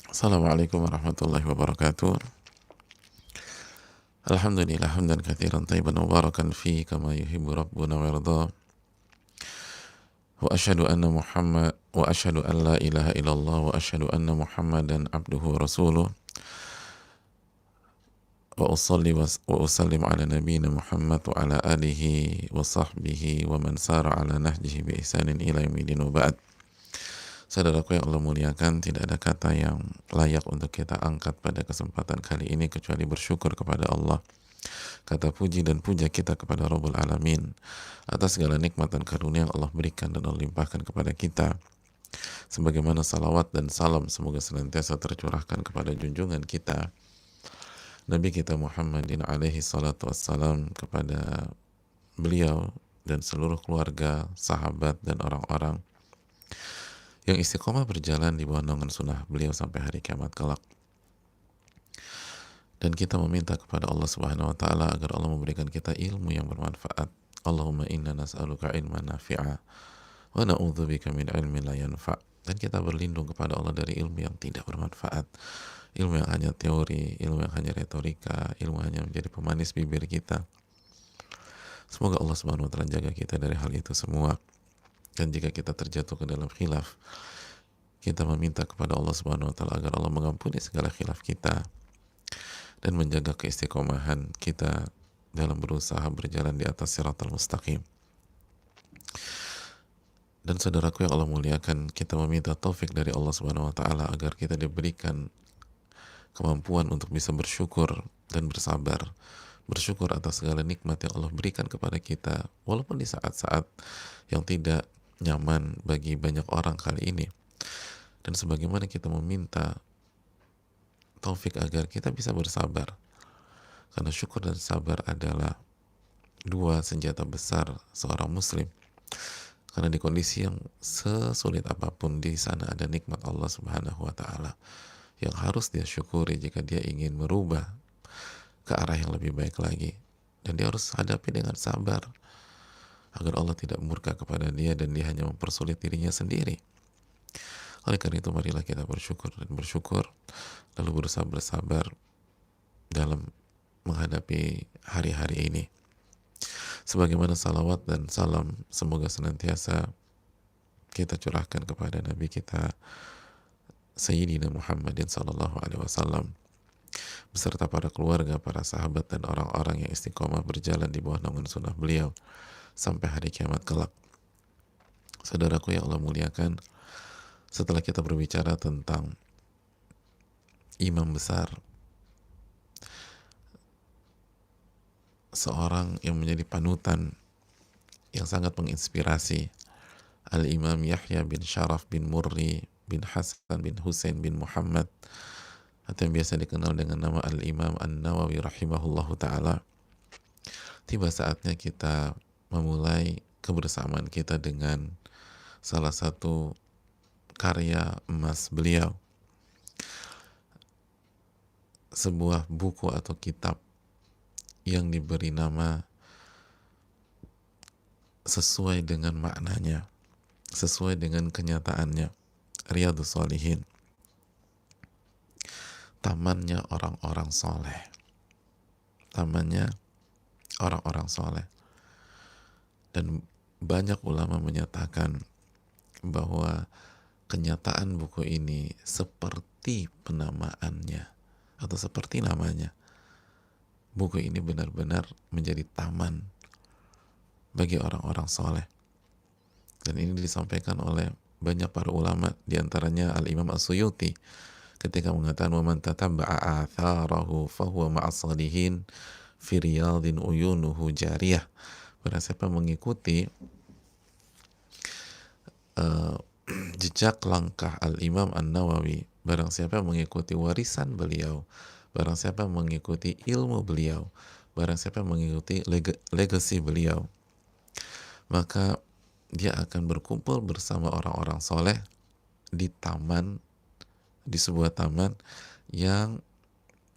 Assalamualaikum warahmatullahi wabarakatuh. Alhamdulillah hamdan katsiran tayyiban mubarakan fi kama yuhibbu rabbuna wa yarda. Wa asyhadu an la ilaha illallah wa asyhadu anna Muhammadan abduhu wa rasuluh. Wa usalli wa usallim ala nabiyyina Muhammad wa ala alihi wa sahbihi wa man sara ala nahjihi bi ihsanin ila yaumil wa ba'd. Saudaraku yang Allah muliakan, tidak ada kata yang layak untuk kita angkat pada kesempatan kali ini kecuali bersyukur kepada Allah. Kata puji dan puja kita kepada Rabbul Alamin atas segala nikmat dan karunia yang Allah berikan dan Allah limpahkan kepada kita. Sebagaimana salawat dan salam semoga senantiasa tercurahkan kepada junjungan kita Nabi kita Muhammadin alaihi salatu wassalam, kepada beliau dan seluruh keluarga, sahabat dan orang-orang yang istiqomah berjalan di bawah naungan sunnah beliau sampai hari kiamat kelak. Dan kita meminta kepada Allah Subhanahu wa taala agar Allah memberikan kita ilmu yang bermanfaat. Allahumma inna nas'aluka ilman nafi'a wa na'udzubika min ilmin la yanfa'. Dan kita berlindung kepada Allah dari ilmu yang tidak bermanfaat, ilmu yang hanya teori, ilmu yang hanya retorika, ilmu hanya menjadi pemanis bibir kita. Semoga Allah Subhanahu wa taala jaga kita dari hal itu semua. Dan jika kita terjatuh ke dalam khilaf, kita meminta kepada Allah Subhanahu wa taala agar Allah mengampuni segala khilaf kita dan menjaga keistiqomahan kita dalam berusaha berjalan di atas siratal mustaqim. Dan saudaraku yang Allah muliakan, kita meminta taufik dari Allah Subhanahu wa taala agar kita diberikan kemampuan untuk bisa bersyukur dan bersabar. Bersyukur atas segala nikmat yang Allah berikan kepada kita, walaupun di saat-saat yang tidak nyaman bagi banyak orang kali ini. Dan sebagaimana kita meminta taufik agar kita bisa bersabar, karena syukur dan sabar adalah dua senjata besar seorang muslim. Karena di kondisi yang sesulit apapun, di sana ada nikmat Allah Subhanahu wa taala yang harus dia syukuri jika dia ingin merubah ke arah yang lebih baik lagi. Dan dia harus hadapi dengan sabar agar Allah tidak murka kepada dia dan dia hanya mempersulit dirinya sendiri. Oleh karena itu marilah kita bersyukur dan bersyukur, lalu berusaha bersabar dalam menghadapi hari-hari ini. Sebagaimana salawat dan salam semoga senantiasa kita curahkan kepada Nabi kita Sayyidina Muhammadin sallallahu alaihi wasallam beserta para keluarga, para sahabat dan orang-orang yang istiqomah berjalan di bawah naungan sunnah beliau sampai hari kiamat kelak. Saudaraku yang Allah muliakan, setelah kita berbicara tentang imam besar, seorang yang menjadi panutan yang sangat menginspirasi, Al-Imam Yahya bin Sharaf bin Murri bin Hasan bin Husain bin Muhammad, atau yang biasa dikenal dengan nama Al-Imam An-Nawawi rahimahullahu ta'ala. Tiba saatnya kita memulai kebersamaan kita dengan salah satu karya emas beliau, sebuah buku atau kitab yang diberi nama sesuai dengan maknanya, sesuai dengan kenyataannya, Riyadhus Shalihin, tamannya orang-orang soleh, tamannya orang-orang soleh. Dan banyak ulama menyatakan bahwa kenyataan buku ini seperti penamaannya atau seperti namanya. Buku ini benar-benar menjadi taman bagi orang-orang soleh. Dan ini disampaikan oleh banyak para ulama, diantaranya Al-Imam As-Suyuti ketika mengatakan wa man tatabba'a atharahu fahuwa ma'as salihin fi riyadin uyunuhu jariyah. Barang siapa mengikuti jejak langkah Al-Imam An-Nawawi, barang siapa mengikuti warisan beliau, barang siapa mengikuti ilmu beliau, barang siapa mengikuti legacy beliau, maka dia akan berkumpul bersama orang-orang soleh di taman, di sebuah taman yang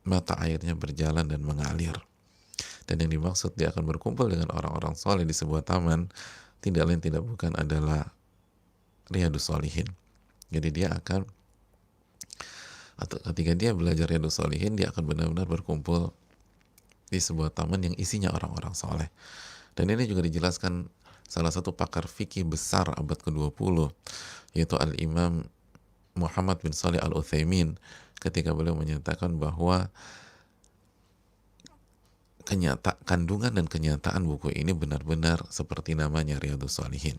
mata airnya berjalan dan mengalir. Dan yang dimaksud dia akan berkumpul dengan orang-orang soleh di sebuah taman tidak lain tidak bukan adalah Riyadhus Shalihin. Jadi dia akan Atau ketika dia belajar Riyadhus Shalihin, dia akan benar-benar berkumpul di sebuah taman yang isinya orang-orang soleh. Dan ini juga dijelaskan salah satu pakar fikih besar abad ke-20, yaitu Al-Imam Muhammad bin Shalih Al-Utsaimin, ketika beliau menyatakan bahwa kandungan dan kenyataan buku ini benar-benar seperti namanya Riyadhus Shalihin.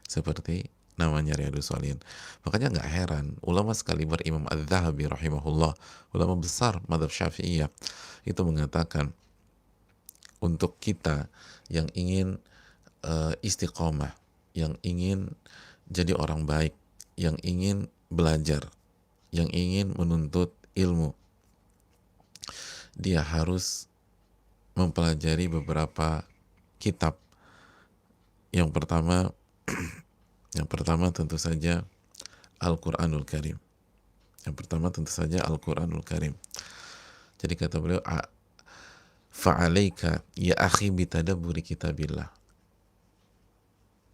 Seperti namanya Riyadhus Shalihin. Makanya nggak heran ulama sekaliber Imam Az-Zahabi rahimahullah, ulama besar mazhab Syafi'iyah, itu mengatakan untuk kita yang ingin istiqomah, yang ingin jadi orang baik, yang ingin belajar, yang ingin menuntut ilmu, dia harus mempelajari beberapa kitab. Yang pertama yang pertama tentu saja Al-Quranul Karim. Yang pertama tentu saja Al-Quranul Karim. Jadi kata beliau, fa'alaika ya akhi bitadabburi kitabillah.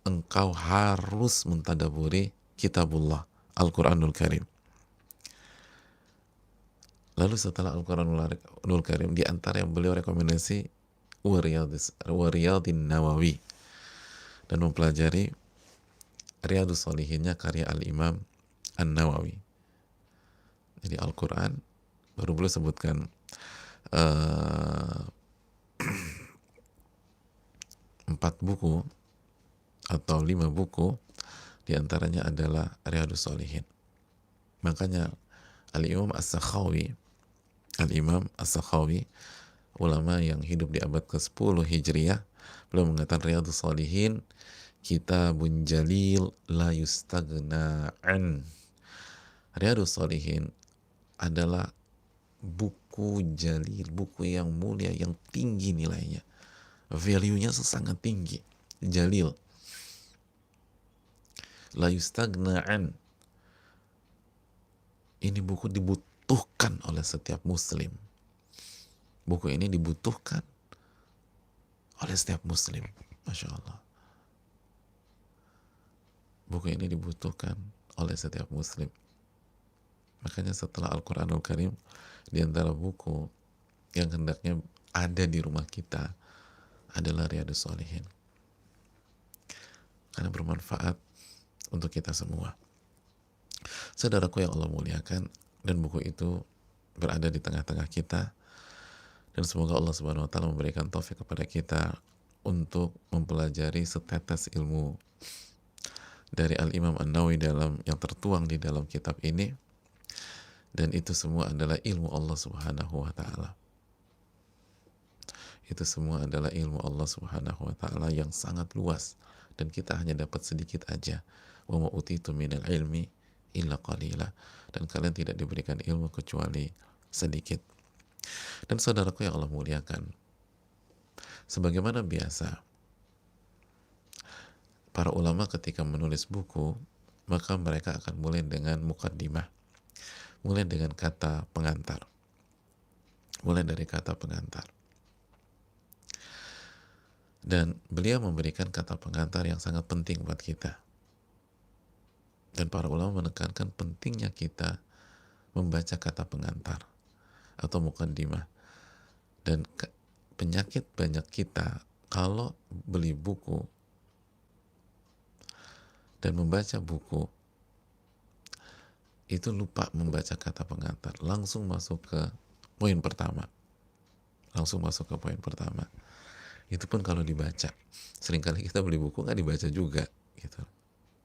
Engkau harus mentadaburi kitabullah, Al-Quranul Karim. Lalu setelah Al-Quranul Karim, di antara yang beliau rekomendasi Wariyadin Nawawi, dan mempelajari Riyadhus Shalihinnya karya Al-Imam An-Nawawi. Jadi Al-Quran, baru beliau sebutkan 4 buku atau 5 buku, diantaranya adalah Riyadhus Shalihin. Makanya Al-Imam As-Sakhawi, ulama yang hidup di abad ke-10 Hijriyah, beliau mengatakan Riyadhus Shalihin kitabun jalil la yustagna'an. Riyadhus Shalihin adalah buku jalil, buku yang mulia, yang tinggi nilainya, value-nya sangat tinggi, jalil, la yustagna'an. Ini buku dibutuhkan oleh setiap muslim. Buku ini dibutuhkan oleh setiap muslim. Masya Allah. Buku ini dibutuhkan oleh setiap muslim. Makanya setelah Al-Quranul Karim, di antara buku yang hendaknya ada di rumah kita adalah Riyadhus Shalihin. Karena bermanfaat untuk kita semua. Saudaraku yang Allah muliakan, dan buku itu berada di tengah-tengah kita, dan semoga Allah Subhanahu wa taala memberikan taufik kepada kita untuk mempelajari setetes ilmu dari Al-Imam An-Nawawi yang tertuang di dalam kitab ini, dan itu semua adalah ilmu Allah Subhanahu wa taala. Itu semua adalah ilmu Allah Subhanahu wa taala yang sangat luas, dan kita hanya dapat sedikit aja. Wa ma utitu minal ilmi illa qalila, dan kalian tidak diberikan ilmu kecuali sedikit. Dan saudaraku yang Allah muliakan, sebagaimana biasa para ulama ketika menulis buku, maka mereka akan mulai dengan muqaddimah, mulai dengan kata pengantar, mulai dari kata pengantar. Dan beliau memberikan kata pengantar yang sangat penting buat kita. Dan para ulama menekankan pentingnya kita membaca kata pengantar atau muqaddimah. Dan penyakit banyak kita kalau beli buku dan membaca buku itu lupa membaca kata pengantar, langsung masuk ke poin pertama. Itu pun kalau dibaca. Seringkali kita beli buku nggak dibaca juga gitu.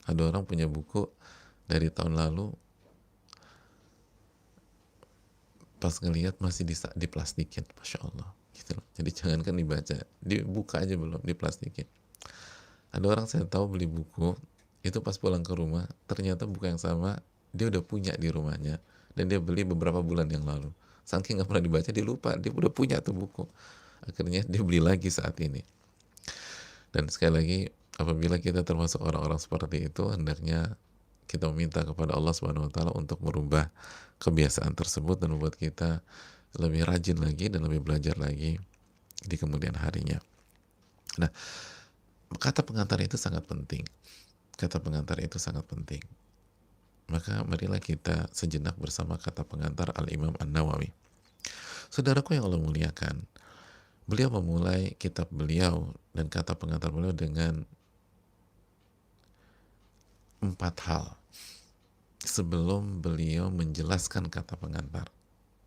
Ada orang punya buku dari tahun lalu, pas ngelihat masih diplastikin, Masya Allah gitu loh. Jadi jangankan dibaca, dibuka aja belum, diplastikin. Ada orang saya tahu beli buku, itu pas pulang ke rumah, ternyata buku yang sama dia udah punya di rumahnya, dan dia beli beberapa bulan yang lalu. Saking nggak pernah dibaca, dia lupa, dia udah punya tuh buku. Akhirnya dia beli lagi saat ini. Dan sekali lagi, apabila kita termasuk orang-orang seperti itu, hendaknya kita meminta kepada Allah Subhanahu wa taala untuk merubah kebiasaan tersebut dan membuat kita lebih rajin lagi dan lebih belajar lagi di kemudian harinya. Nah, kata pengantar itu sangat penting. Kata pengantar itu sangat penting. Maka marilah kita sejenak bersama kata pengantar Al-Imam An-Nawawi. Saudaraku yang Allah muliakan, beliau memulai kitab beliau dan kata pengantar beliau dengan 4 hal sebelum beliau menjelaskan kata pengantar.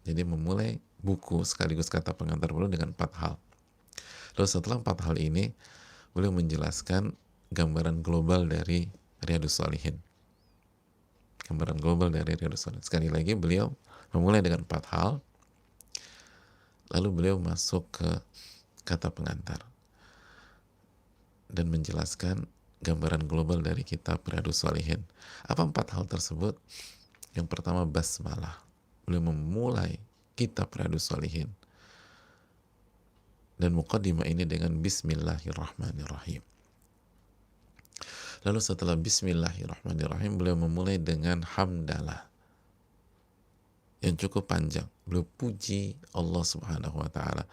Jadi memulai buku sekaligus kata pengantar beliau dengan 4 hal. Lalu setelah 4 hal ini, beliau menjelaskan gambaran global dari Riyadhus Shalihin. Gambaran global dari Riyadhus Shalihin. Sekali lagi beliau memulai dengan 4 hal, lalu beliau masuk ke kata pengantar dan menjelaskan gambaran global dari kitab Riyadhus Shalihin. Apa 4 hal tersebut? Yang pertama, basmalah. Beliau memulai kitab Riyadhus Shalihin dan muqaddimah ini dengan Bismillahirrahmanirrahim. Lalu setelah Bismillahirrahmanirrahim, beliau memulai dengan hamdalah yang cukup panjang. Beliau puji Allah Subhanahu wa taala.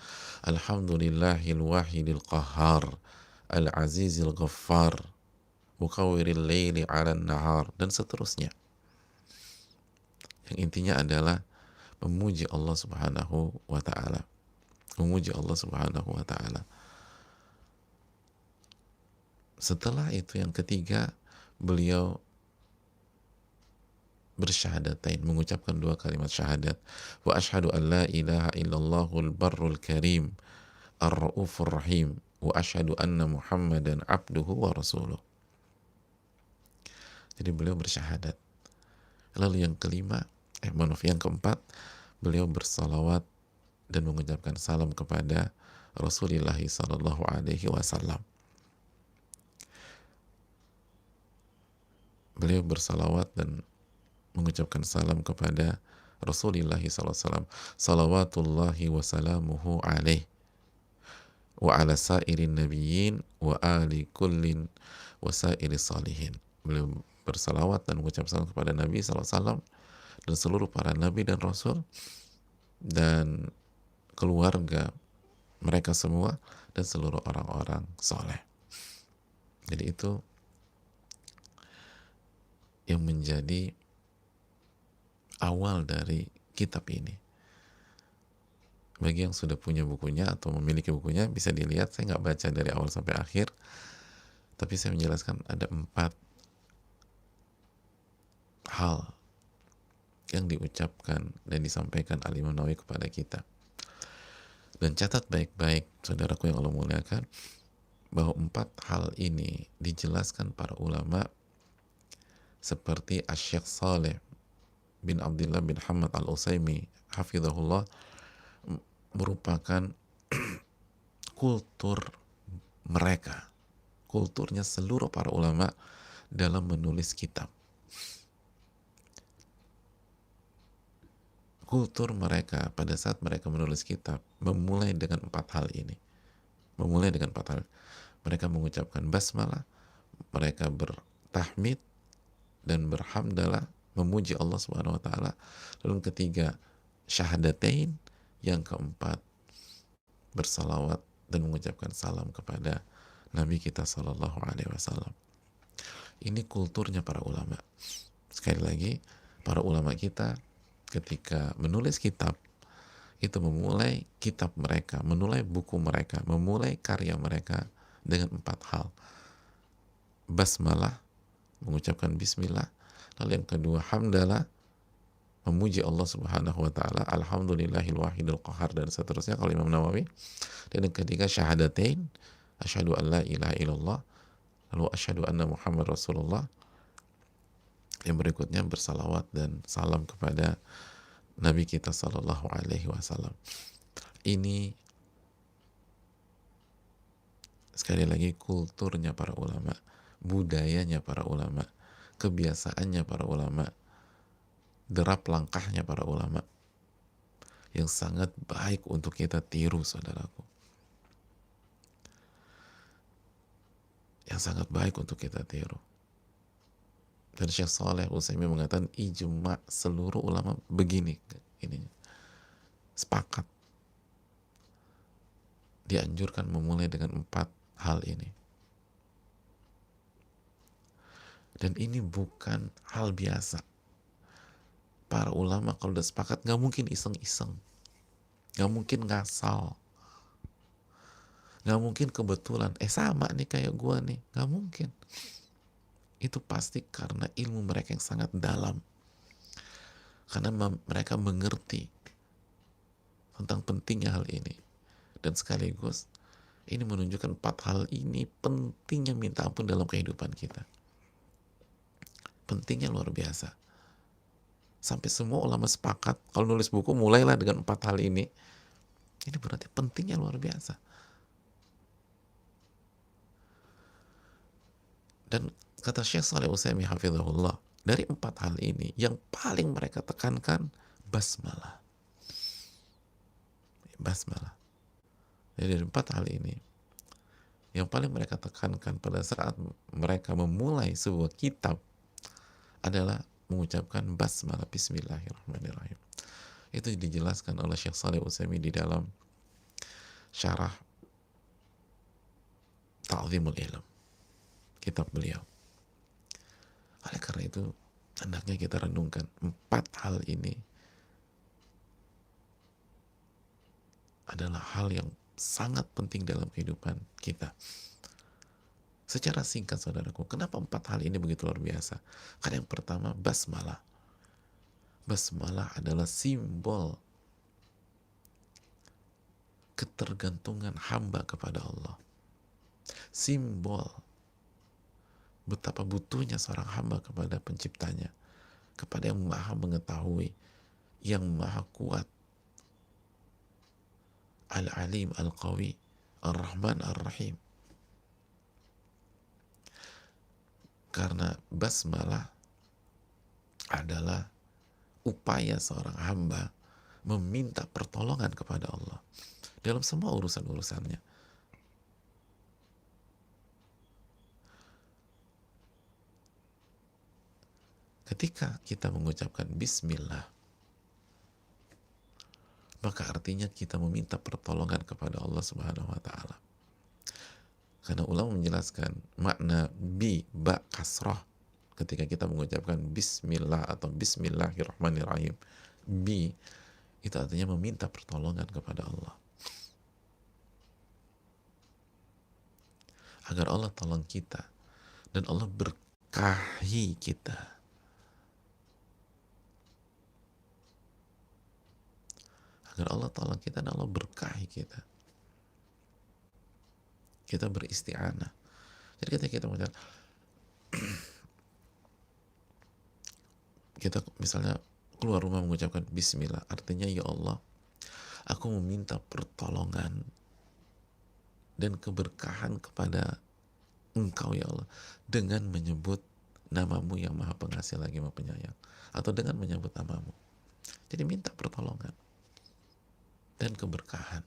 Alhamdulillahil wahidil qahhar, al-azizil ghaffar, mukawwiril laili 'alan nahar, dan seterusnya. Yang intinya adalah memuji Allah Subhanahu wa taala. Memuji Allah Subhanahu wa taala. Setelah itu yang ketiga, beliau bersyahadatain, mengucapkan 2 kalimat syahadat. Wa asyhadu an la ilaha illallahul barrul karim ar-raufur rahim wa asyhadu anna Muhammadan abduhu wa rasuluh. Jadi beliau bersyahadat. Lalu yang kelima, yang keempat, beliau bersalawat dan mengucapkan salam kepada Rasulullah sallallahu alaihi wasallam. Beliau bersalawat dan mengucapkan salam kepada Rasulullah SAW. Salawatullahi wa salamuhu alaih wa ala sairin nabiyyin wa ali kullin wa sairi salihin. Beliau bersalawat dan mengucapkan salam kepada Nabi SAW dan seluruh para nabi dan rasul dan keluarga mereka semua dan seluruh orang-orang soleh. Jadi itu yang menjadi awal dari kitab ini. Bagi yang sudah punya bukunya atau memiliki bukunya, bisa dilihat. Saya nggak baca dari awal sampai akhir, tapi saya menjelaskan ada 4 hal yang diucapkan dan disampaikan Al-Imam Nawawi kepada kita. Dan catat baik-baik, saudaraku yang Allah muliakan, bahwa 4 hal ini dijelaskan para ulama seperti Asy-Syaikh Shalih bin Abdullah bin Hamad Al-Utsaimin hafizahullah, merupakan kultur mereka, kulturnya seluruh para ulama dalam menulis kitab. Kultur mereka pada saat mereka menulis kitab memulai dengan 4 hal ini. Memulai dengan 4 hal. Mereka mengucapkan basmalah, mereka bertahmid dan berhamdalah, memuji Allah Subhanahu wa taala. Lalu yang ketiga, syahadatain. Yang keempat, bersalawat dan mengucapkan salam kepada Nabi kita Sallallahu Alaihi Wasallam. Ini kulturnya para ulama. Sekali lagi, para ulama kita ketika menulis kitab itu memulai kitab mereka, memulai buku mereka, memulai karya mereka dengan 4 hal. Basmalah, mengucapkan bismillah. Lalu yang kedua, hamdalah, memuji Allah Subhanahu wa taala, alhamdulillahil wahidil qahar, dan seterusnya kalau Imam Nawawi. Dan yang ketiga, syahadatain, asyhadu an la ilaha illallah, lalu asyhadu anna Muhammad Rasulullah. Yang berikutnya bersalawat dan salam kepada Nabi kita sallallahu alaihi wasallam. Ini sekali lagi kulturnya para ulama, budayanya para ulama, kebiasaannya para ulama, derap langkahnya para ulama yang sangat baik untuk kita tiru, saudaraku. Yang sangat baik untuk kita tiru. Dan Syekh Shalih Al-Utsaimin mengatakan ijma seluruh ulama begini, ini sepakat dianjurkan memulai dengan 4 hal ini. Dan ini bukan hal biasa. para ulama kalau udah sepakat nggak mungkin iseng-iseng, nggak mungkin ngasal, nggak mungkin kebetulan sama nih kayak gua nih, nggak mungkin. Itu pasti karena ilmu mereka yang sangat dalam, karena mereka mengerti tentang pentingnya hal ini. Dan sekaligus ini menunjukkan 4 hal ini pentingnya minta ampun dalam kehidupan kita, pentingnya luar biasa. Sampai semua ulama sepakat kalau nulis buku mulailah dengan 4 hal ini berarti pentingnya luar biasa. Dan kata Syekh Shalih Utsaimin hafizahullah, dari 4 hal ini yang paling mereka tekankan basmalah. Basmalah. Jadi dari 4 hal ini yang paling mereka tekankan pada saat mereka memulai sebuah kitab adalah mengucapkan basmalah, bismillahirrahmanirrahim. Itu dijelaskan oleh Syekh Shalih Utsaimin di dalam syarah Ta'zimul Ilm, kitab beliau. Oleh karena itu hendaknya kita renungkan 4 hal ini adalah hal yang sangat penting dalam kehidupan kita. Secara singkat saudaraku, kenapa 4 hal ini begitu luar biasa? Karena yang pertama basmalah. Basmalah adalah simbol ketergantungan hamba kepada Allah. Simbol betapa butuhnya seorang hamba kepada penciptanya, kepada yang maha mengetahui, yang maha kuat, Al-Alim, Al-Qawi, Ar-Rahman, Ar-Rahim. Karena basmalah adalah upaya seorang hamba meminta pertolongan kepada Allah dalam semua urusan-urusannya. Ketika kita mengucapkan bismillah, maka artinya kita meminta pertolongan kepada Allah Subhanahu wa taala. Karena ulama menjelaskan makna ba kasrah ketika kita mengucapkan bismillah atau bismillahirrahmanirrahim. Itu artinya meminta pertolongan kepada Allah. Agar Allah tolong kita dan Allah berkahi kita. Agar Allah tolong kita dan Allah berkahi kita. Kita beristi'anah. Jadi ketika kita mengucapkan kita misalnya keluar rumah mengucapkan bismillah, artinya ya Allah, aku meminta pertolongan dan keberkahan kepada Engkau ya Allah dengan menyebut namamu yang maha pengasih lagi maha penyayang, atau dengan menyebut namamu. Jadi minta pertolongan dan keberkahan.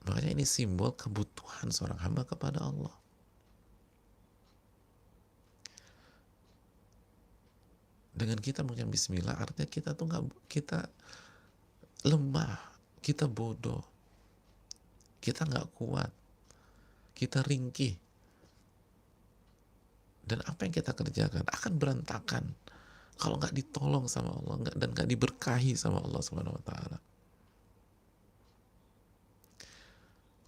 Makanya ini simbol kebutuhan seorang hamba kepada Allah. Dengan kita mengucapkan bismillah artinya kita tuh kita lemah, kita bodoh, kita nggak kuat, kita ringkih, dan apa yang kita kerjakan akan berantakan kalau nggak ditolong sama Allah dan nggak diberkahi sama Allah Subhanahu Wa Taala.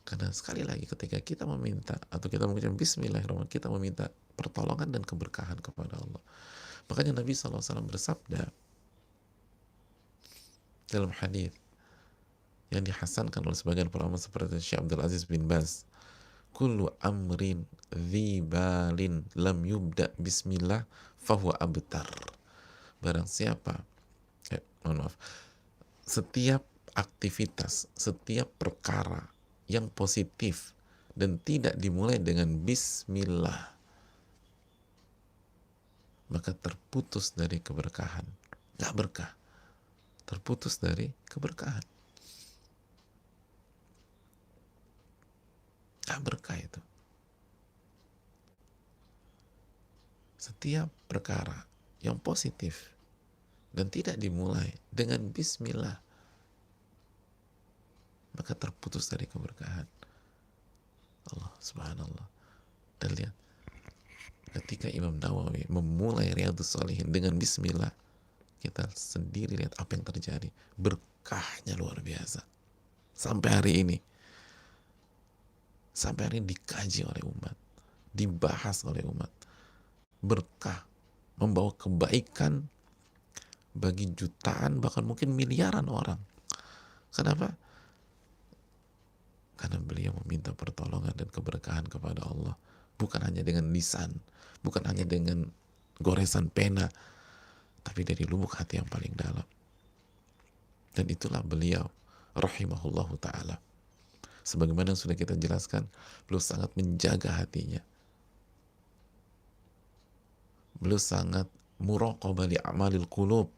Karena sekali lagi ketika kita meminta atau kita mengucapkan bismillahirrahmanirrahim, kita meminta pertolongan dan keberkahan kepada Allah. Makanya Nabi SAW bersabda dalam hadis yang dihasankan oleh sebagian para ulama seperti Syekh Abdul Aziz bin Baz, kullu amrin dzibalin lam yubda bismillah fahuwa abtar. Barang siapa setiap aktivitas, setiap perkara yang positif dan tidak dimulai dengan bismillah, maka terputus dari keberkahan. Gak berkah, terputus dari keberkahan. Gak berkah itu. Setiap perkara yang positif dan tidak dimulai dengan bismillah, maka terputus dari keberkahan. Allah subhanallah. Dan lihat, Ketika Imam Nawawi memulai Riyadhus Shalihin dengan bismillah, kita sendiri lihat apa yang terjadi. Berkahnya luar biasa. Sampai hari ini. Sampai hari ini dikaji oleh umat. Dibahas oleh umat. Berkah. Membawa kebaikan bagi jutaan, bahkan mungkin miliaran orang. Kenapa? Karena beliau meminta pertolongan dan keberkahan kepada Allah. Bukan hanya dengan lisan. Bukan hanya dengan goresan pena. Tapi dari lubuk hati yang paling dalam. Dan itulah beliau rahimahullahu ta'ala. Sebagaimana yang sudah kita jelaskan, beliau sangat menjaga hatinya. Beliau sangat muraqabah li amalil qulub.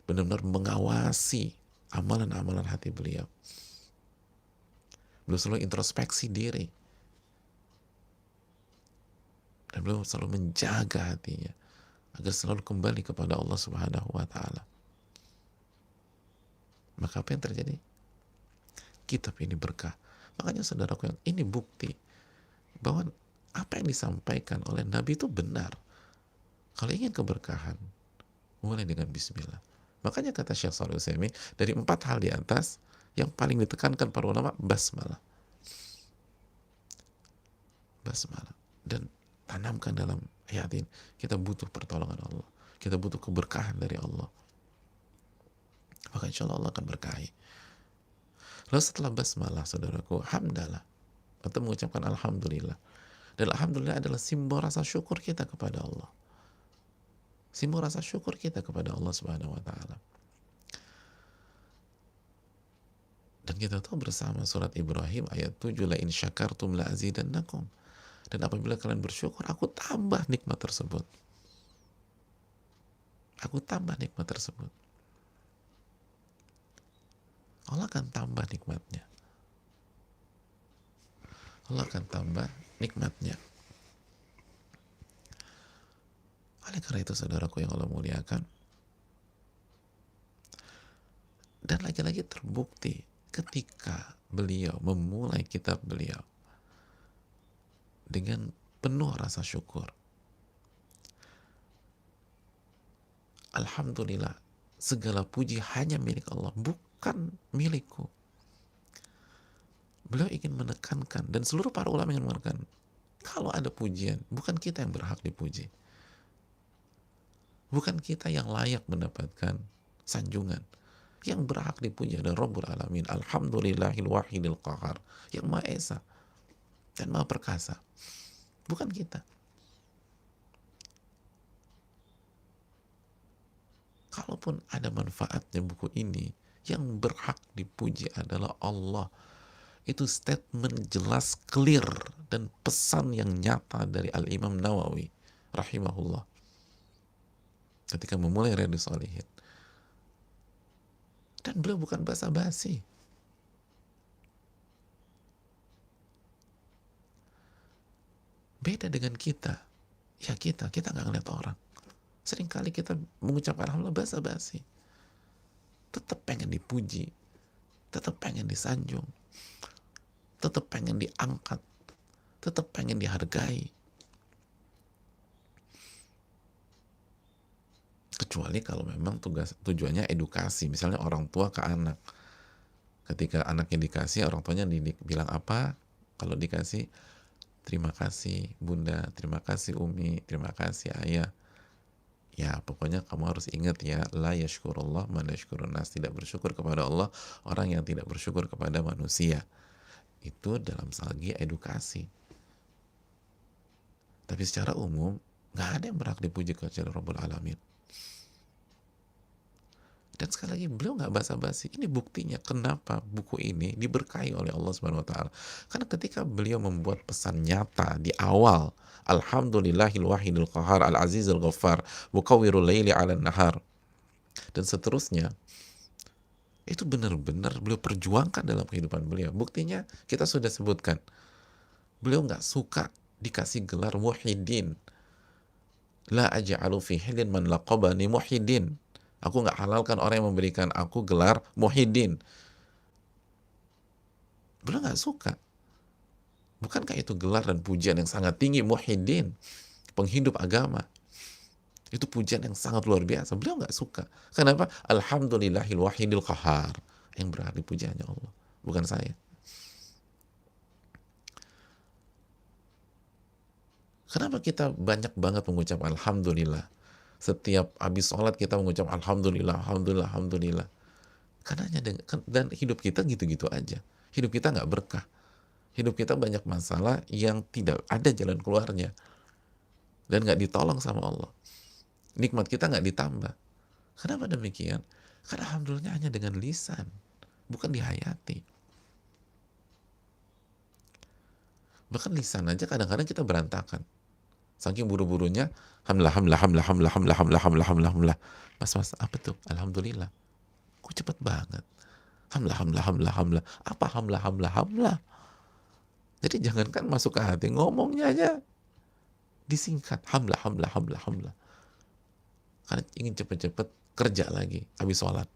Benar-benar mengawasi amalan-amalan hati beliau. Beliau selalu introspeksi diri. Dan beliau selalu menjaga hatinya agar selalu kembali kepada Allah Subhanahu wa ta'ala. Maka apa yang terjadi? Kitab ini berkah. Makanya saudaraku, yang ini bukti bahwa apa yang disampaikan oleh Nabi itu benar. Kalau ingin keberkahan, mulai dengan bismillah. Makanya kata Syekh Shalih Utsaimin, dari 4 hal di atas, yang paling ditekankan para ulama, basmalah. Basmalah. Dan tanamkan dalam ayat ini, kita butuh pertolongan Allah. Kita butuh keberkahan dari Allah. Maka insya Allah akan berkahi. Lalu setelah basmalah, saudaraku, hamdalah. Atau mengucapkan alhamdulillah. Dan alhamdulillah adalah simbol rasa syukur kita kepada Allah. Simbol rasa syukur kita kepada Allah Subhanahu wa ta'ala. Dan kita tahu bersama surat Ibrahim ayat 7, la in syakartum la azidannakum. Dan apabila kalian bersyukur, aku tambah nikmat tersebut. Aku tambah nikmat tersebut. Allah akan tambah nikmatnya. Allah akan tambah nikmatnya. Oleh karena itu saudaraku yang Allah muliakan, dan lagi-lagi terbukti ketika beliau memulai kitab beliau dengan penuh rasa syukur. Alhamdulillah, segala puji hanya milik Allah, bukan milikku. Beliau ingin menekankan, dan seluruh para ulama ingin menekankan, kalau ada pujian, bukan kita yang berhak dipuji. Bukan kita yang layak mendapatkan sanjungan. Yang berhak dipuji adalah Rabbul Alamin. Alhamdulillahil wahidil qahar. Yang Maha Esa dan Maha Perkasa. Bukan kita. Kalaupun ada manfaatnya buku ini, yang berhak dipuji adalah Allah. Itu statement jelas, clear, dan pesan yang nyata dari Al-Imam Nawawi rahimahullah ketika memulai Riyadhus Shalihin. Dan beliau bukan basa-basi. Beda dengan kita. Ya kita nggak ngeliat orang. Seringkali kita mengucapkan alhamdulillah basa-basi. Tetap pengen dipuji. Tetap pengen disanjung. Tetap pengen diangkat. Tetap pengen dihargai. Kecuali kalau memang tujuannya edukasi, misalnya orang tua ke anak. Ketika anaknya dikasih, orang tuanya bilang apa? Kalau dikasih, terima kasih bunda, terima kasih umi, terima kasih ayah. Ya pokoknya kamu harus ingat ya, la yashkurullah man la yashkurun nas. Tidak bersyukur kepada Allah orang yang tidak bersyukur kepada manusia. Itu dalam segi edukasi. Tapi secara umum nggak ada yang berhak dipuji kecuali Rabbul Alamin. Dan sekali lagi beliau nggak basa-basi. Ini buktinya kenapa buku ini diberkahi oleh Allah Subhanahu wa ta'ala. Karena ketika beliau membuat pesan nyata di awal, alhamdulillahil wahidil qahar al-azizul ghaffar mukawwirul laili 'alan nahar, dan seterusnya, itu benar-benar beliau perjuangkan dalam kehidupan beliau. Buktinya kita sudah sebutkan, beliau nggak suka dikasih gelar muhyiddin. La aj'alu fi hilin man laqabani muhyiddin. Aku nggak halalkan orang yang memberikan aku gelar muhyiddin. Beliau nggak suka. Bukankah itu gelar dan pujian yang sangat tinggi, muhyiddin? penghidup agama. Itu pujian yang sangat luar biasa. Beliau nggak suka. Kenapa? Alhamdulillahil wahidil qahar. Yang berarti pujiannya Allah, bukan saya. Kenapa kita banyak banget mengucap Alhamdulillah? Setiap habis sholat kita mengucap Alhamdulillah, Alhamdulillah, Alhamdulillah. Karena dan hidup kita gitu-gitu aja. Hidup kita nggak berkah. Hidup kita banyak masalah yang tidak ada jalan keluarnya. Dan nggak ditolong sama Allah. Nikmat kita nggak ditambah. Kenapa demikian? Karena Alhamdulillah hanya dengan lisan. Bukan dihayati. Bahkan lisan aja kadang-kadang kita berantakan. Saking buru-burunya, hamlah, hamlah, hamlah, hamlah, hamlah, hamlah, hamlah, hamlah, hamlah. Mas, apa tuh? Alhamdulillah. Kok cepet banget? Hamlah, hamlah, hamlah, hamlah. Apa hamlah, hamlah, hamlah? Jadi jangankan masuk ke hati, ngomongnya aja disingkat. Hamlah, hamlah, hamlah, hamlah. Karena ingin cepet-cepet kerja lagi, habis sholat.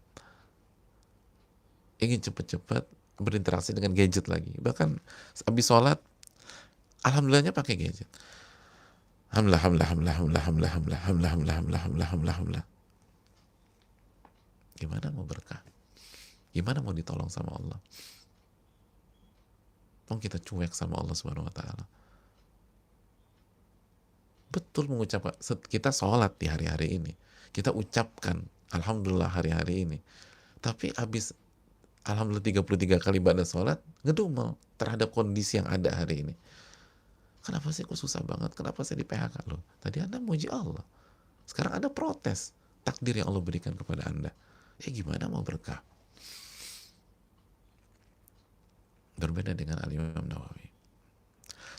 Ingin cepet-cepet berinteraksi dengan gadget lagi. Bahkan habis sholat, alhamdulillahnya pakai gadget. Hamlah, hamlah, hamlah, hamlah, hamlah, hamlah, hamlah, hamlah, hamlah, hamlah, hamlah, hamlah. Gimana mau berkah? Gimana mau ditolong sama Allah? Kita cuek sama Allah Subhanahu wa taala. Betul mengucapkan, kita sholat di hari-hari ini. Kita ucapkan Alhamdulillah hari-hari ini. Tapi habis Alhamdulillah 33 kali pada sholat, ngedumel terhadap kondisi yang ada hari ini. Kenapa sih kok susah banget? Kenapa saya di PHK loh? Tadi Anda muji Allah. Sekarang Anda protes takdir yang Allah berikan kepada Anda. Gimana mau berkah? Berbeda dengan Al-Imam Nawawi.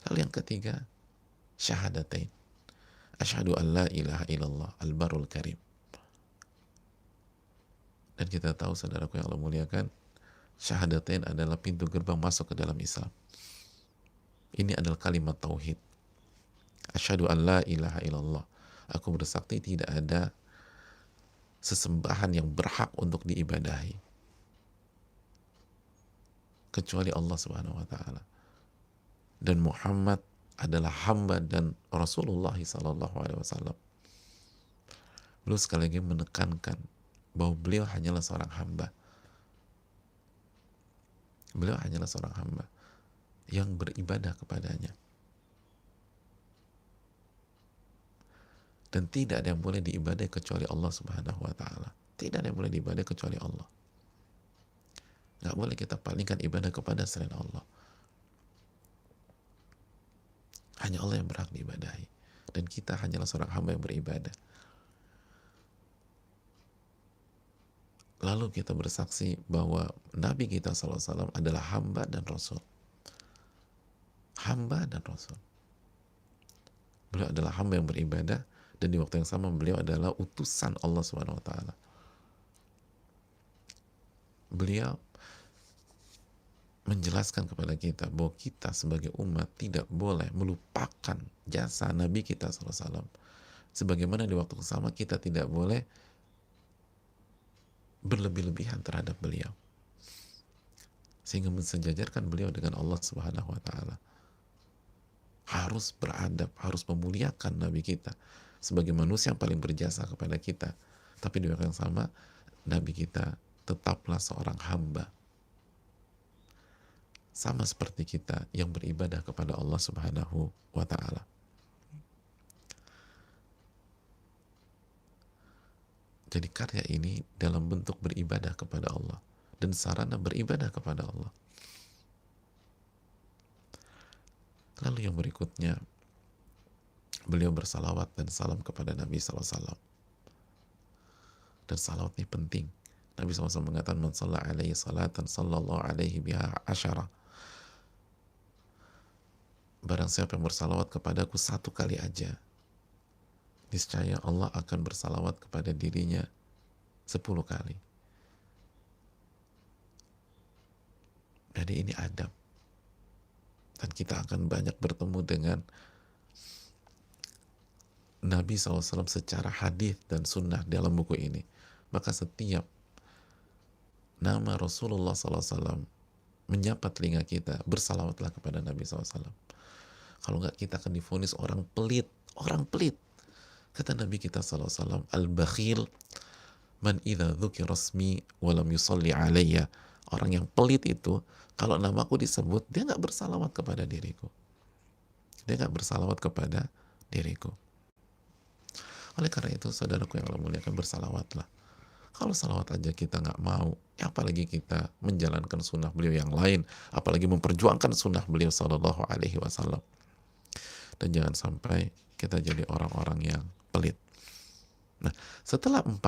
Lalu yang ketiga, syahadatain. Asyhadu an la ilaha illallah al-barul karim. Dan kita tahu saudaraku yang Allah muliakan, syahadatain adalah pintu gerbang masuk ke dalam Islam. Ini adalah kalimat tauhid. Asyhadu an la ilaha illallah. Aku bersaksi tidak ada sesembahan yang berhak untuk diibadahi kecuali Allah Subhanahu wa taala. Dan Muhammad adalah hamba dan Rasulullah sallallahu alaihi wasallam. Beliau sekali lagi menekankan bahwa beliau hanyalah seorang hamba. Beliau hanyalah seorang hamba yang beribadah kepadanya. Dan tidak ada yang boleh diibadai kecuali Allah Subhanahu wa taala. Tidak ada yang boleh diibadai kecuali Allah. Gak boleh kita palingkan ibadah kepada selain Allah. Hanya Allah yang berhak diibadahi. Dan kita hanyalah seorang hamba yang beribadah. Lalu kita bersaksi bahwa Nabi kita SAW adalah hamba dan Rasul. Hamba dan Rasul. Beliau adalah hamba yang beribadah, dan di waktu yang sama beliau adalah utusan Allah Subhanahu wa taala. Beliau menjelaskan kepada kita bahwa kita sebagai umat tidak boleh melupakan jasa Nabi kita SAW. Sebagaimana di waktu yang sama kita tidak boleh berlebih-lebihan terhadap beliau. Sehingga mensejajarkan beliau dengan Allah Subhanahu wa taala. Harus beradab, harus memuliakan Nabi kita sebagai manusia yang paling berjasa kepada kita. Tapi di waktu yang sama, Nabi kita tetaplah seorang hamba. Sama seperti kita yang beribadah kepada Allah Subhanahu wa ta'ala. Jadi karya ini dalam bentuk beribadah kepada Allah dan sarana beribadah kepada Allah. Lalu yang berikutnya, beliau bersalawat dan salam kepada Nabi SAW. Dan salawat ini penting. Nabi SAW mengatakan, man shalla alaihi salatan sallallahu alaihi biha asyara. Barang siapa yang bersalawat kepadaku 1 kali aja, niscaya Allah akan bersalawat kepada dirinya 10 kali. Jadi ini adab. Dan kita akan banyak bertemu dengan Nabi SAW secara hadis dan sunnah dalam buku ini. Maka setiap nama Rasulullah SAW menyapa telinga kita, bersalawatlah kepada Nabi SAW. Kalau enggak, kita akan divonis orang pelit, Orang pelit. Kata Nabi kita SAW, al-bakhil man idza dzukira rasmi walam yusalli alayya. Orang yang pelit itu, kalau namaku disebut, dia nggak bersalawat kepada diriku. Dia nggak bersalawat kepada diriku. Oleh karena itu, saudaraku yang Allah muliakan, bersalawatlah. Kalau salawat aja kita nggak mau, ya apalagi kita menjalankan sunnah beliau yang lain, apalagi memperjuangkan sunnah beliau Sallallahu Alaihi Wasallam. Dan jangan sampai kita jadi orang-orang yang pelit. Nah, setelah 4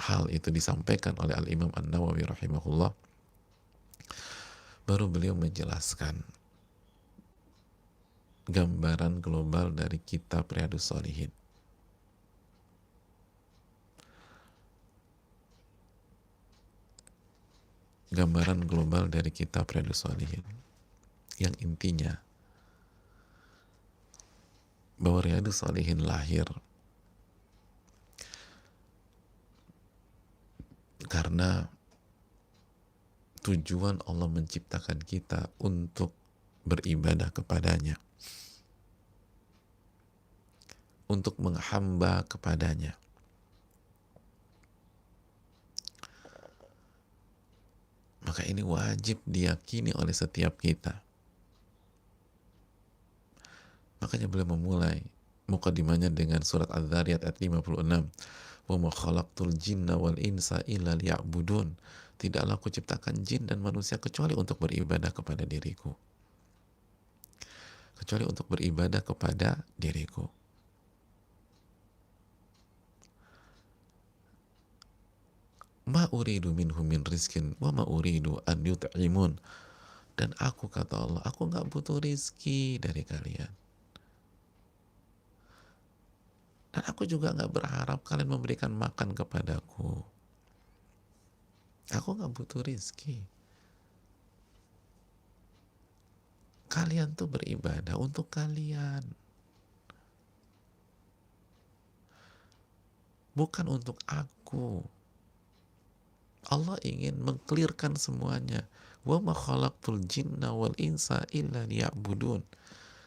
hal itu disampaikan oleh Al-Imam An-Nawawi rahimahullah, baru beliau menjelaskan gambaran global dari kitab Riyadhus Shalihin. Gambaran global dari kitab Riyadhus Shalihin, yang intinya bahwa Riyadhus Shalihin lahir karena tujuan Allah menciptakan kita untuk beribadah kepadanya, untuk menghamba kepadanya. Maka ini wajib diyakini oleh setiap kita. Makanya beliau memulai mukadimahnya dengan surat Az-Zariyat ayat 56. Wa ma khalaqtul jinna wal insa illa liya'budun. Tidaklah aku ciptakan jin dan manusia kecuali untuk beribadah kepada diriku. Kecuali untuk beribadah kepada diriku. Ma uridu minhum min rizkin wa ma uridu an yut'imun. Dan aku, kata Allah, aku nggak butuh rizki dari kalian. Dan aku juga nggak berharap kalian memberikan makan kepadaku. Aku nggak butuh rizki. Kalian tuh beribadah untuk kalian, bukan untuk aku. Allah ingin mengklirkan semuanya. Wa ma khalaqtul jinna wal insa illa liya'budun.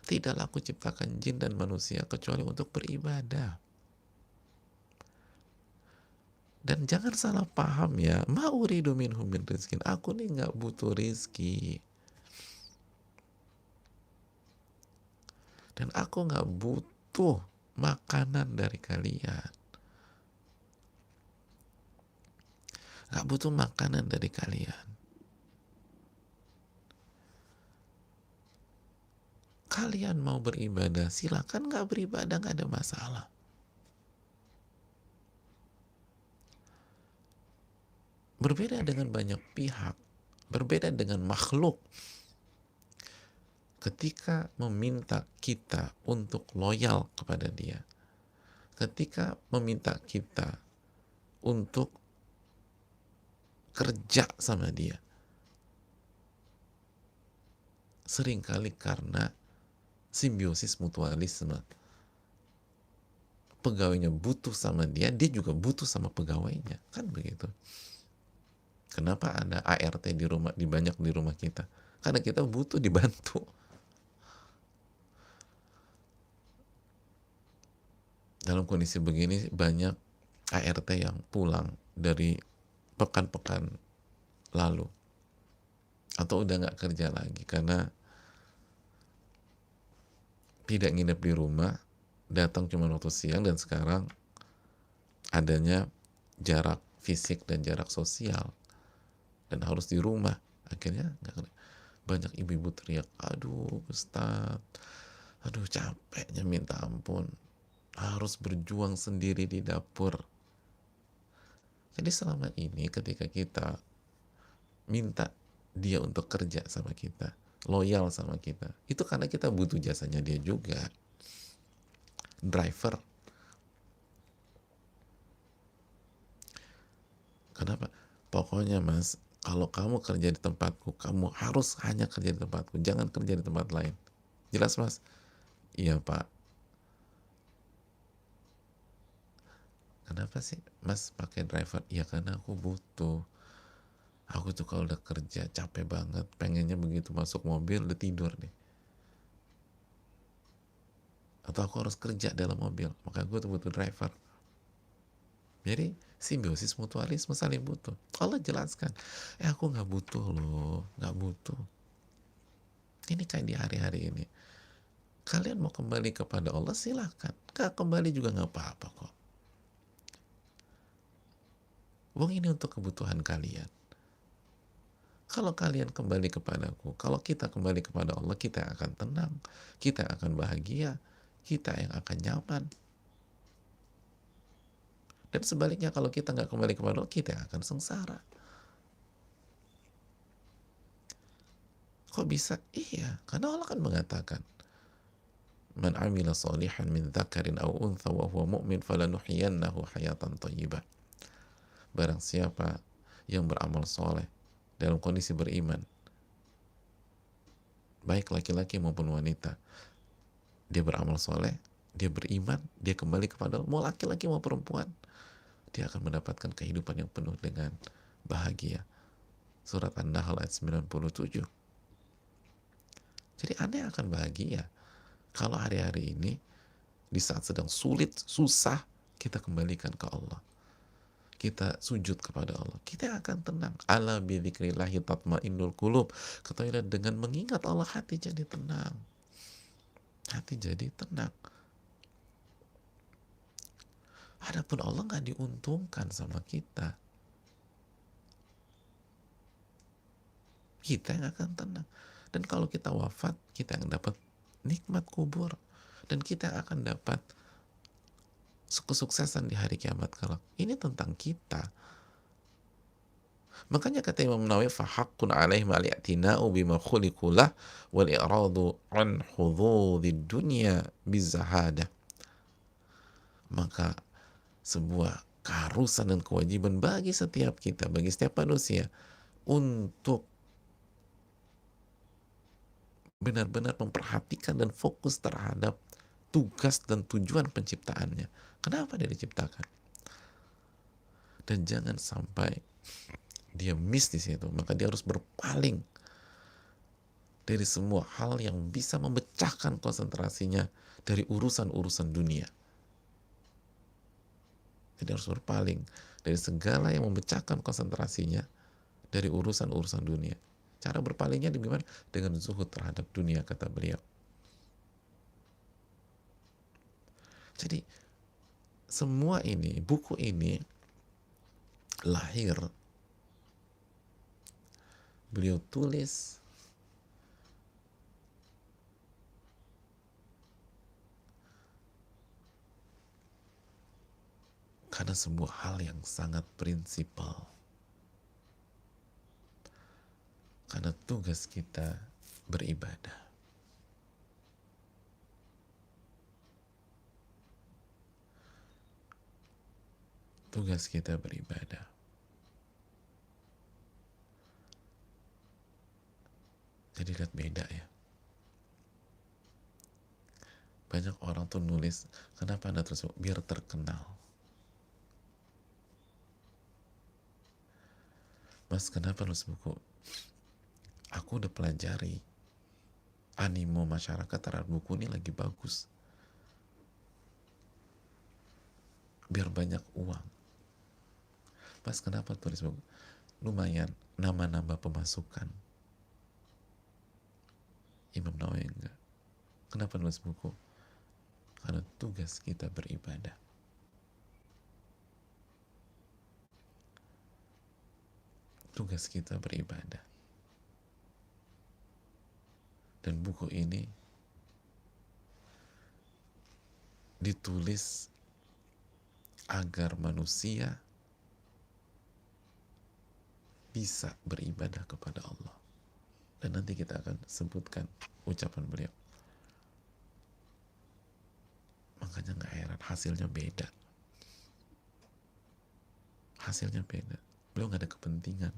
Tidaklah aku ciptakan jin dan manusia kecuali untuk beribadah. Dan jangan salah paham ya, ma uridu minhum min rizkin. Aku nih nggak butuh rizki. Dan aku nggak butuh makanan dari kalian. Nggak butuh makanan dari kalian. Kalian mau beribadah, silakan nggak beribadah, nggak ada masalah. Berbeda dengan banyak pihak, berbeda dengan makhluk. Ketika meminta kita untuk loyal kepada dia, ketika meminta kita untuk kerja sama dia, seringkali karena simbiosis mutualisme. Pegawainya butuh sama dia, dia juga butuh sama pegawainya, kan begitu. Kenapa ada ART di rumah, banyak di rumah kita? Karena kita butuh dibantu. Dalam kondisi begini banyak ART yang pulang dari pekan-pekan lalu atau udah nggak kerja lagi karena tidak nginep di rumah, datang cuma waktu siang, dan sekarang adanya jarak fisik dan jarak sosial dan harus di rumah, akhirnya banyak ibu-ibu teriak, aduh Ustadz, aduh capeknya minta ampun, harus berjuang sendiri di dapur. Jadi selama ini ketika kita minta dia untuk kerja sama kita, loyal sama kita, itu karena kita butuh jasanya dia juga. Driver, kenapa? Pokoknya mas, kalau kamu kerja di tempatku, kamu harus hanya kerja di tempatku, jangan kerja di tempat lain. Jelas mas? Iya pak. Kenapa sih mas pakai driver? Ya karena aku butuh. Aku tuh kalau udah kerja capek banget, pengennya begitu masuk mobil udah tidur nih. atau aku harus kerja dalam mobil, maka gue tuh butuh driver. Jadi simbiosis mutualisme, saling butuh. Allah jelaskan, aku nggak butuh loh, nggak butuh. Ini kayak di hari-hari ini. Kalian mau kembali kepada Allah silahkan. Nggak kembali juga nggak apa-apa kok. Wong ini untuk kebutuhan kalian. Kalau kalian kembali kepadaku, kalau kita kembali kepada Allah, kita akan tenang, kita akan bahagia, kita yang akan nyaman. Dan sebaliknya kalau kita nggak kembali kepada Allah, kita akan sengsara. Kok bisa? Iya, karena Allah kan mengatakan, Man amila salihan min dzakarin aw untha wa huwa mu'min falanuhyiyannahu hayatan thayyibah. Barang siapa yang beramal soleh dalam kondisi beriman, baik laki-laki maupun wanita, dia beramal soleh, dia beriman, dia kembali kepada Allah, mau laki-laki mau perempuan, dia akan mendapatkan kehidupan yang penuh dengan bahagia. Surat An-Nahl ayat 97. Jadi Anda akan bahagia kalau hari-hari ini di saat sedang sulit, susah, kita kembalikan ke Allah. Kita sujud kepada Allah. Kita akan tenang. Ala bidzikrillahi tatmainnul qulub. Ketahuilah dengan mengingat Allah hati jadi tenang. Hati jadi tenang. Adapun Allah nggak diuntungkan sama kita. Kita yang akan tenang. Dan kalau kita wafat, kita yang dapat nikmat kubur. Dan kita akan dapat kesuksesan di hari kiamat kelak. Ini tentang kita. Makanya kata Imam Nawawi, fahaqqun alaihim al-i'tina'u bima khuliqulah wal i'radu an hududid dunya bizahadah. Maka sebuah keharusan dan kewajiban bagi setiap kita, bagi setiap manusia, untuk benar-benar memperhatikan dan fokus terhadap tugas dan tujuan penciptaannya. Kenapa dia diciptakan? Dan jangan sampai dia miss di situ, maka dia harus berpaling dari semua hal yang bisa memecahkan konsentrasinya dari urusan-urusan dunia. Jadi harus berpaling dari segala yang memecahkan konsentrasinya dari urusan-urusan dunia. Cara berpalingnya bagaimana? Dengan zuhud terhadap dunia, kata beliau. Jadi semua ini, buku ini lahir, beliau tulis karena sebuah hal yang sangat prinsipal. Karena tugas kita beribadah. Tugas kita beribadah. Jadi lihat beda ya. Banyak orang tuh nulis, kenapa Anda terus? Biar terkenal. Mas, kenapa nulis buku? Aku udah pelajari animo masyarakat terhadap buku ini lagi bagus. Biar banyak uang. Mas, kenapa tulis buku? Lumayan, nambah pemasukan. Imam Nawawi enggak. Kenapa nulis buku? Karena tugas kita beribadah. Tugas kita beribadah. Dan buku ini ditulis agar manusia bisa beribadah kepada Allah. Dan nanti kita akan sebutkan ucapan beliau. Makanya gak heran, hasilnya beda. Hasilnya beda. Beliau gak ada kepentingan.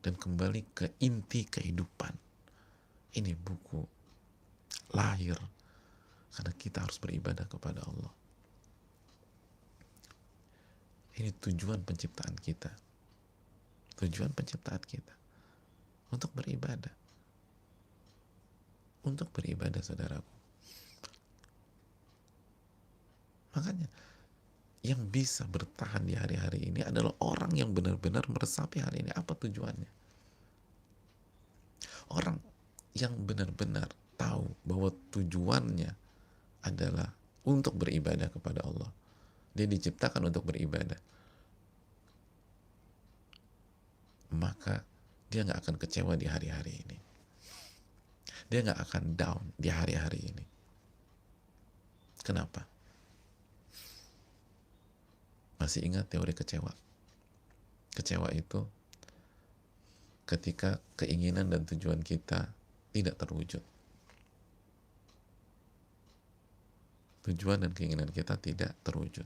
Dan kembali ke inti kehidupan. Ini buku lahir karena kita harus beribadah kepada Allah. Ini tujuan penciptaan kita. Tujuan penciptaan kita untuk beribadah. Untuk beribadah, saudaraku. Makanya yang bisa bertahan di hari-hari ini adalah orang yang benar-benar meresapi hari ini. Apa tujuannya? Orang yang benar-benar tahu bahwa tujuannya adalah untuk beribadah kepada Allah. Dia diciptakan untuk beribadah. Maka dia nggak akan kecewa di hari-hari ini. Dia nggak akan down di hari-hari ini. Kenapa? Masih ingat teori kecewa? Kecewa itu ketika keinginan dan tujuan kita tidak terwujud. Tujuan dan keinginan kita tidak terwujud.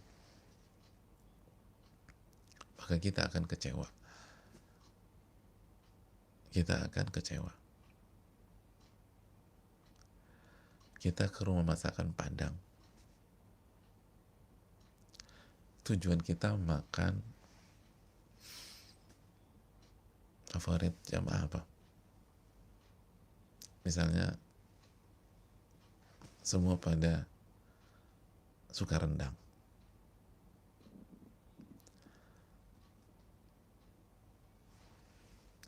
Maka kita akan kecewa. Kita akan kecewa. Kita ke rumah masakan Padang. Tujuan kita makan favorit jamaah apa? Misalnya semua pada suka rendang.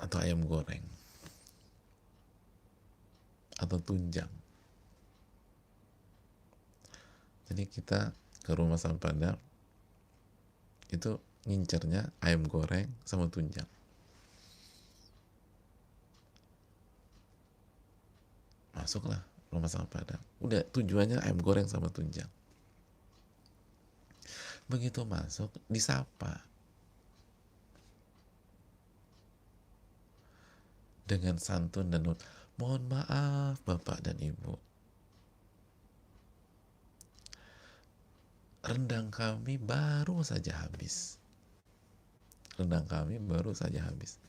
Atau ayam goreng. Atau tunjang. Jadi kita ke rumah masakan Padang itu ngincernya ayam goreng sama tunjang. Masuklah rumah masakan Padang. Udah tujuannya ayam goreng sama tunjang. Begitu masuk, disapa dengan santun dan mohon maaf Bapak dan Ibu, rendang kami baru saja habis. Rendang kami baru saja habis.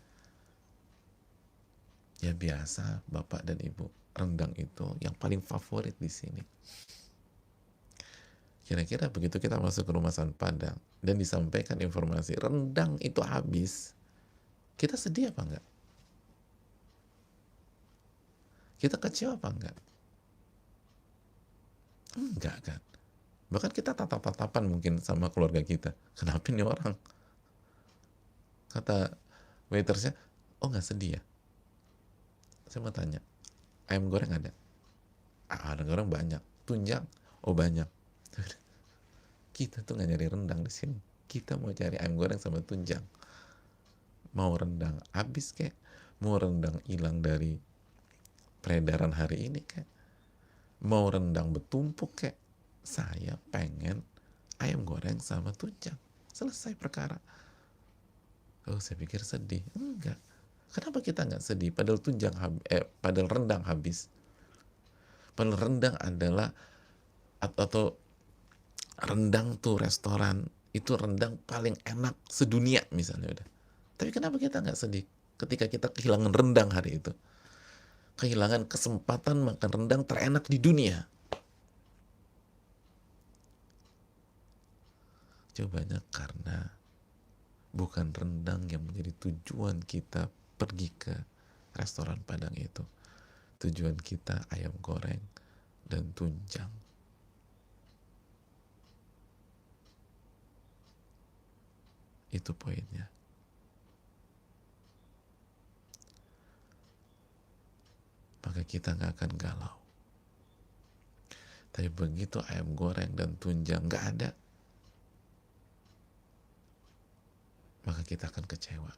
Ya biasa Bapak dan Ibu, rendang itu yang paling favorit di sini. Kira-kira begitu kita masuk ke rumah masakan Padang dan disampaikan informasi rendang itu habis, kita sedih apa enggak? Kita kecewa apa enggak? Enggak kan? Bahkan kita tatap-tatapan mungkin sama keluarga kita. Kenapa nih orang? Kata waitersnya, oh nggak sedih ya? Saya mau tanya, ayam goreng ada? Ayam goreng banyak. Tunjang? Oh banyak. Kita tuh nggak nyari rendang di sini. Kita mau cari ayam goreng sama tunjang. Mau rendang habis kek? Mau rendang hilang dari peredaran hari ini kek? Mau rendang bertumpuk kek? Saya pengen ayam goreng sama tunjang. Selesai perkara. Oh, saya pikir sedih. Enggak. Kenapa kita nggak sedih? Padahal padahal rendang habis. Padahal rendang adalah atau rendang tuh restoran itu rendang paling enak sedunia misalnya udah. Tapi kenapa kita nggak sedih ketika kita kehilangan rendang hari itu? Kehilangan kesempatan makan rendang terenak di dunia. Jawabannya karena bukan rendang yang menjadi tujuan kita pergi ke restoran Padang itu. Tujuan kita ayam goreng dan tunjang. Itu poinnya. Maka kita nggak akan galau. Tapi begitu ayam goreng dan tunjang nggak ada, maka kita akan kecewa.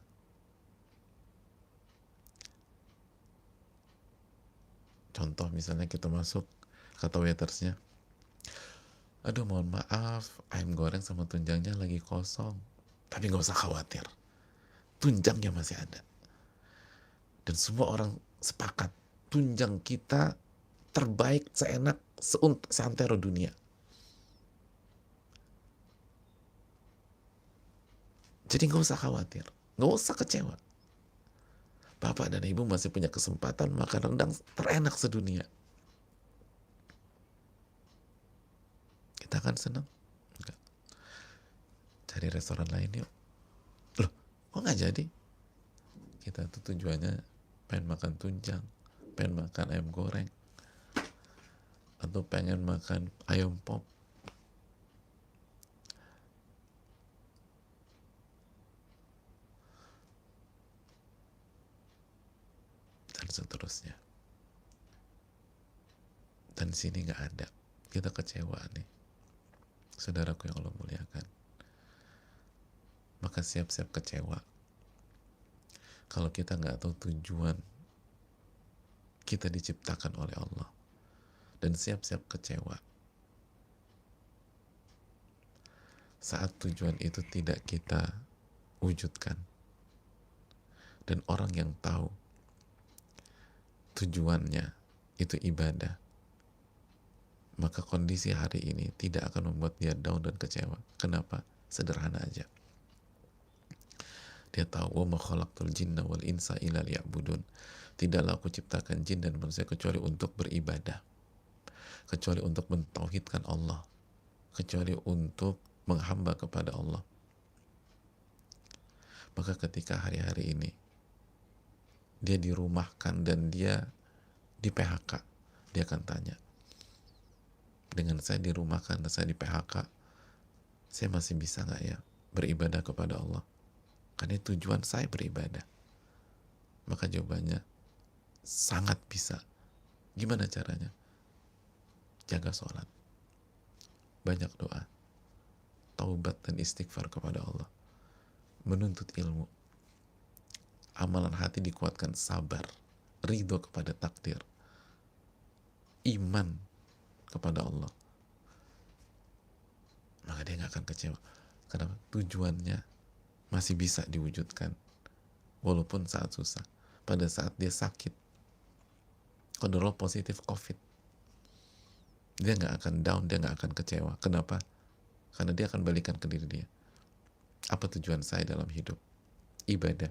Contoh misalnya kita masuk, kata waitersnya, aduh mohon maaf, ayam goreng sama tunjangnya lagi kosong. Tapi nggak usah khawatir, tunjangnya masih ada. Dan semua orang sepakat, tunjang kita terbaik, seenak, seantero dunia. Jadi nggak usah khawatir, nggak usah kecewa. Bapak dan Ibu masih punya kesempatan makan rendang terenak sedunia. Kita akan senang? Enggak. Cari restoran lain yuk. Loh, kok nggak jadi? Kita tuh tujuannya pengen makan tunjang, pengen makan ayam goreng, atau pengen makan ayam pop. seterusnya. Dan sini nggak ada. Kita kecewa nih, saudaraku yang Allah muliakan. Maka siap-siap kecewa kalau kita nggak tahu tujuan kita diciptakan oleh Allah, dan siap-siap kecewa saat tujuan itu tidak kita wujudkan. Dan orang yang tahu tujuannya itu ibadah, maka kondisi hari ini tidak akan membuat dia down dan kecewa. Kenapa? Sederhana aja. Dia tahu, wa ma khalaqtul jinna wal insa illa liya'budun. Tidaklah aku ciptakan jin dan manusia kecuali untuk beribadah, kecuali untuk mentauhidkan Allah, kecuali untuk menghamba kepada Allah. Maka ketika hari-hari ini dia dirumahkan dan dia di PHK, dia akan tanya, dengan saya dirumahkan dan saya di PHK, saya masih bisa nggak ya beribadah kepada Allah? Karena tujuan saya beribadah. Maka jawabannya sangat bisa. Gimana caranya? Jaga sholat, banyak doa, taubat dan istighfar kepada Allah, menuntut ilmu, amalan hati dikuatkan, sabar, ridho kepada takdir, iman kepada Allah. Maka dia nggak akan kecewa. Kenapa? Tujuannya masih bisa diwujudkan walaupun saat susah. Pada saat dia sakit, kontrol positif COVID, dia nggak akan down, dia nggak akan kecewa. Kenapa? Karena dia akan balikan ke diri dia, apa tujuan saya dalam hidup? Ibadah.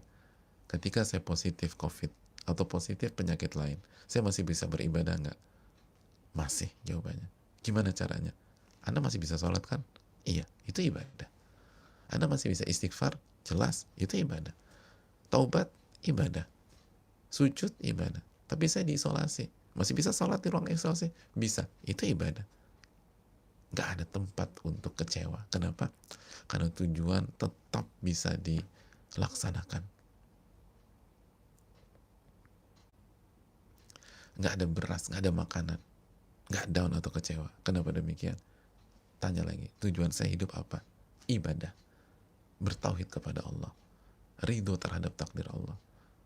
Ketika saya positif COVID atau positif penyakit lain, saya masih bisa beribadah nggak? Masih, jawabannya. Gimana caranya? Anda masih bisa sholat kan? Iya, itu ibadah. Anda masih bisa istighfar? Jelas, itu ibadah. Taubat, ibadah. Sujud, ibadah. Tapi saya diisolasi, masih bisa sholat di ruang isolasi? Bisa, itu ibadah. Gak ada tempat untuk kecewa. Kenapa? Karena tujuan tetap bisa dilaksanakan. Gak ada beras, gak ada makanan, gak down atau kecewa. Kenapa demikian? Tanya lagi, tujuan saya hidup apa? Ibadah, bertauhid kepada Allah, ridho terhadap takdir Allah,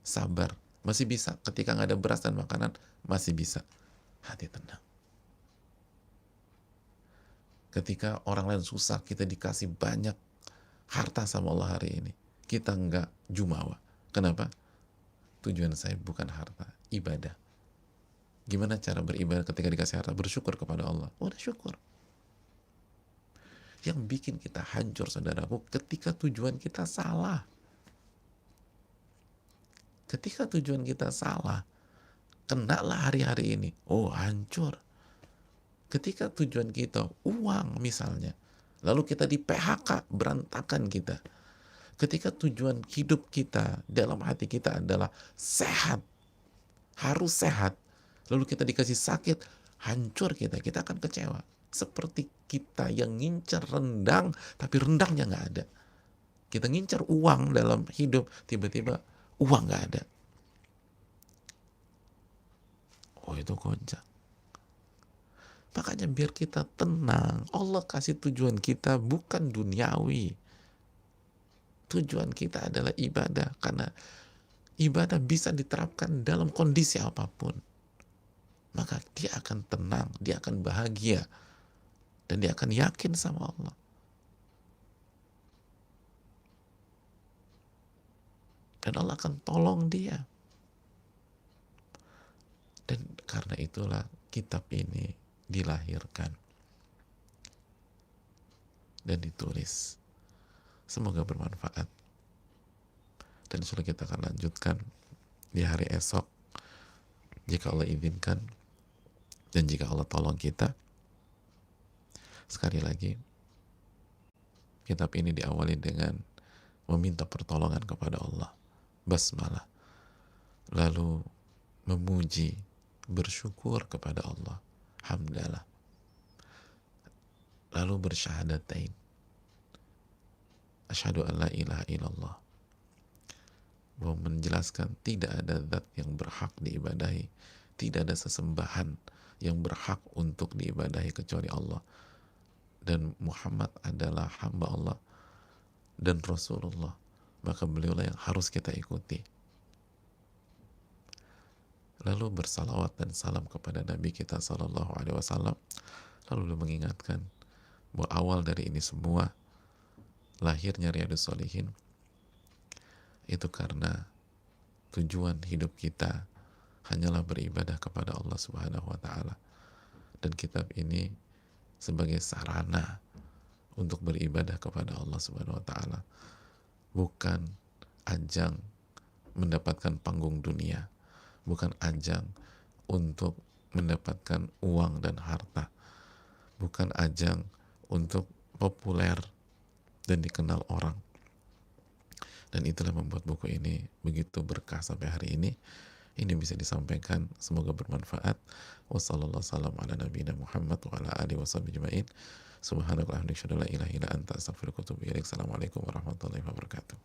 sabar, masih bisa. Ketika nggak ada beras dan makanan, masih bisa. Hati tenang. Ketika orang lain susah, kita dikasih banyak harta sama Allah hari ini, kita nggak jumawa. Kenapa? Tujuan saya bukan harta, ibadah. Gimana cara beribadah ketika dikasih harta? Bersyukur kepada Allah. Udah syukur. Yang bikin kita hancur, saudaraku, ketika tujuan kita salah. Ketika tujuan kita salah, kenalah hari-hari ini, oh hancur. Ketika tujuan kita uang misalnya, lalu kita di PHK, berantakan kita. Ketika tujuan hidup kita dalam hati kita adalah sehat, harus sehat, lalu kita dikasih sakit, hancur kita akan kecewa. Seperti kita yang ngincar rendang, tapi rendangnya nggak ada. Kita ngincar uang dalam hidup, tiba-tiba uang nggak ada. Oh, itu goncang. Makanya biar kita tenang, Allah kasih tujuan kita bukan duniawi. Tujuan kita adalah ibadah, karena ibadah bisa diterapkan dalam kondisi apapun. Maka dia akan tenang, dia akan bahagia, dan dia akan yakin sama Allah. Dan Allah akan tolong dia. Dan karena itulah kitab ini dilahirkan dan ditulis. Semoga bermanfaat. Dan insya Allah kita akan lanjutkan di hari esok, jika Allah izinkan dan jika Allah tolong kita. Sekali lagi, kitab ini diawali dengan meminta pertolongan kepada Allah, basmalah, lalu memuji, bersyukur kepada Allah, hamdalah, lalu bersyahadatain, asyhadu an la ilaha illallah, bahwa menjelaskan tidak ada zat yang berhak diibadahi, tidak ada sesembahan yang berhak untuk diibadahi kecuali Allah, dan Muhammad adalah hamba Allah dan Rasulullah, maka beliaulah yang harus kita ikuti. Lalu bersalawat dan salam kepada Nabi kita Sallallahu Alaihi Wasallam. Lalu beliau mengingatkan bahwa awal dari ini semua, lahirnya Riyadhus Shalihin, itu karena tujuan hidup kita hanyalah beribadah kepada Allah Subhanahu wa taala. Dan kitab ini sebagai sarana untuk beribadah kepada Allah Subhanahu wa taala, bukan ajang mendapatkan panggung dunia, bukan ajang untuk mendapatkan uang dan harta, bukan ajang untuk populer dan dikenal orang. Dan itulah membuat buku ini begitu berkah sampai hari ini. Ini bisa disampaikan, semoga bermanfaat. Wassalamualaikum warahmatullahi wabarakatuh. Subhanakallahumma wa bihamdika, asyhadu an la ilaha illa anta, astaghfiruka wa atubu ilaik. Assalamualaikum warahmatullahi wabarakatuh.